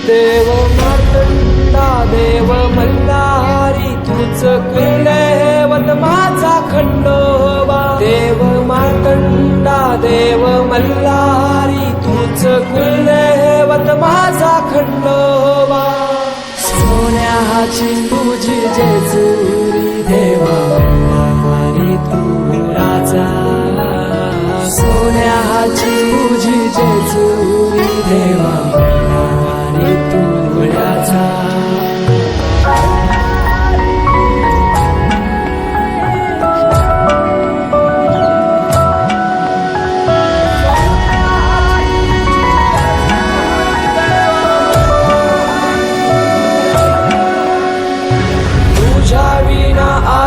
देव मार्तंडा देव मल्हारी तूच कुलदैवत माझा खंडोबा देव मार्तंडा देव मल्हारी तूच कुलदैवत माझा खंडोबा सोन्याची तुझी जेजुरी देवा मल्हारी तू राजा सोन्याची तुझी जेजुरी देवा मल्हारी तू राजा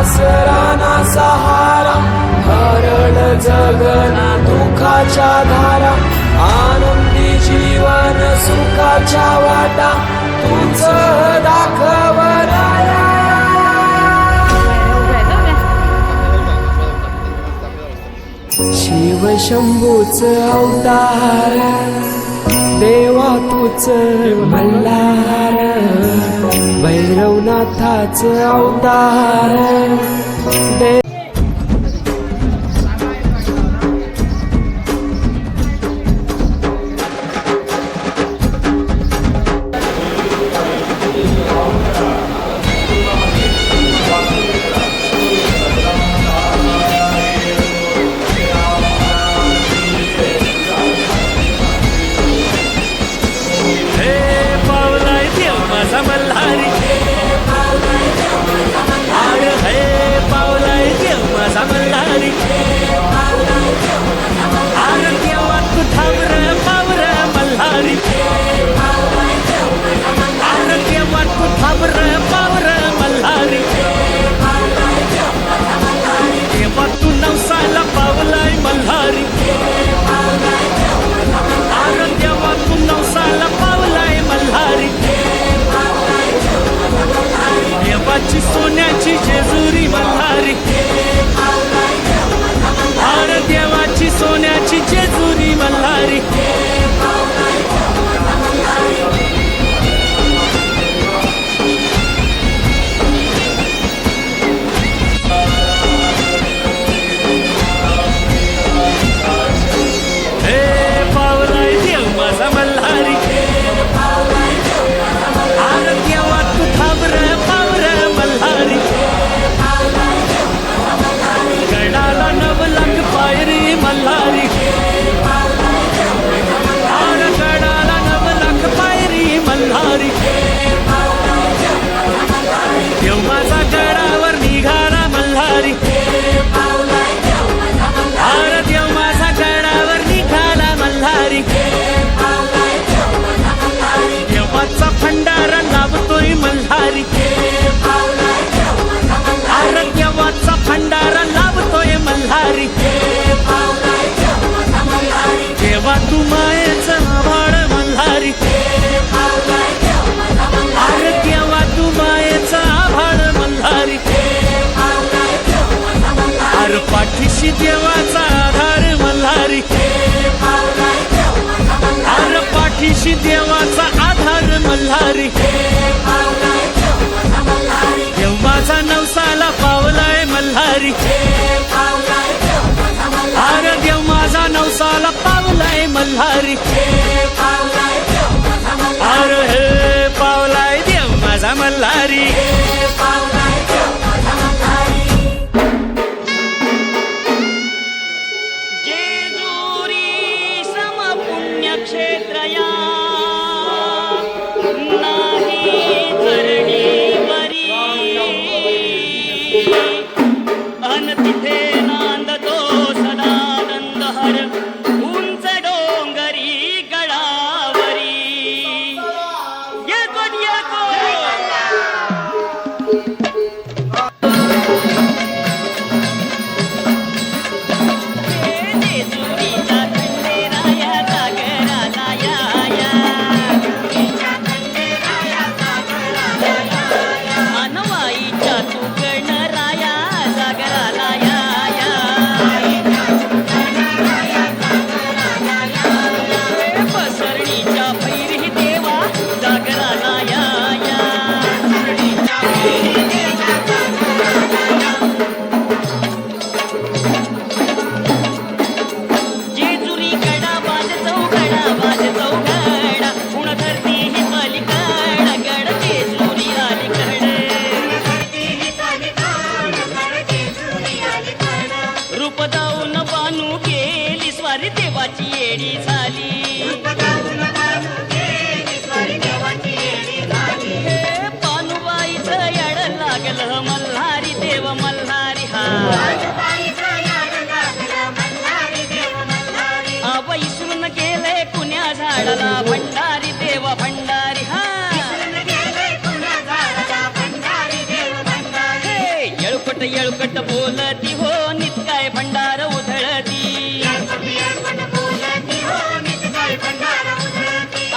आसरा ना सहारा हरळ जगना दुःखाच्या धारा आनंदी जीवन सुखाच्या वाटा तुझ दाखवणारा शिव शंभूच अवतार देवा तूच मल्हार भैरवनाथाच अवतार सोन्याची जेजुरी मल्हारी आर देवाची सोन्याची जेजुरी मल्हारी भंडारा लाभतोय मल्हारी आरोग्यवाचा भंडारा लाभतोय मल्हारी देवा तू मायेचा आभाळ मल्हारी आरोग्यवा तू मायेचा आभाळ मल्हारी आर पाठीशी देवाचा आधार मल्हारी आर पाठीशी देवाचा आधार मल्हारी देव माझा नवसाला पावलाय मल्हारी आर देव माझा नवसाला पावलाय मल्हारी आर हे पावलाय देव माझा मल्हारी अनवाईच्या तू गणराया जागराला या रूप दाऊन बानू गेली स्वारी देवाची येडी झाली हे पानुबाईचं याड लागलं मल्हारी देव मल्हारी हा आव इसरून गेले कुण्या झाडाला भंडारी देव भंडारी हा हे येळकट येळकट बोलती हो नित्काय भंडार उधळती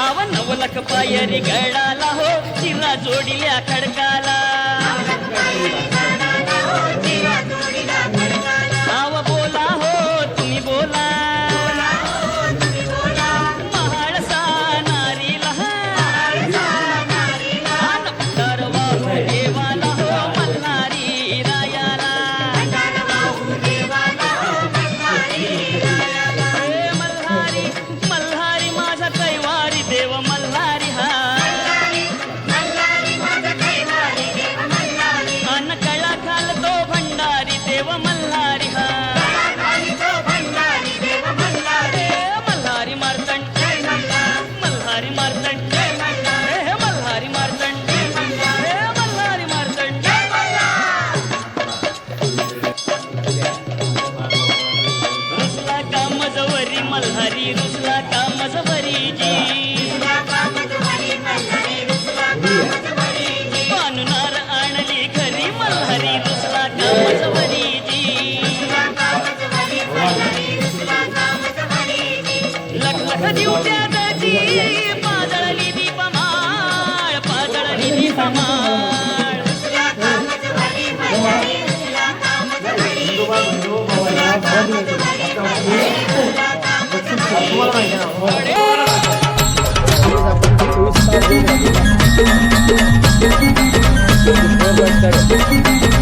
आव नवलख पायरी गडाला हो चिरा जोडिल्या खडकाला आव बोला हो तुम्ही बोला महाळसा नारीला आन भंडार वाहू देवाला हो मल्हारी रायाला हे मल्हारी मल्हारी माझा कैवारी देव मल्हारी हा अन कळा घालतो भंडारी देव मल्हारी हा हे मल्हारी मार्तंड मल्हारी मार्तंड हे मल्हारी मार्तंड हे मल्हारी मार्तंड रुसला का मजवरी मल्हारी रुसला का मजवरी जी पानुनार आणली घरी मल्हारी रुसला का मजवरी जी लख लख दिवट्या दाजी पाजळली दीपमाळ पाजळली दीपमाळ आपण 24 तास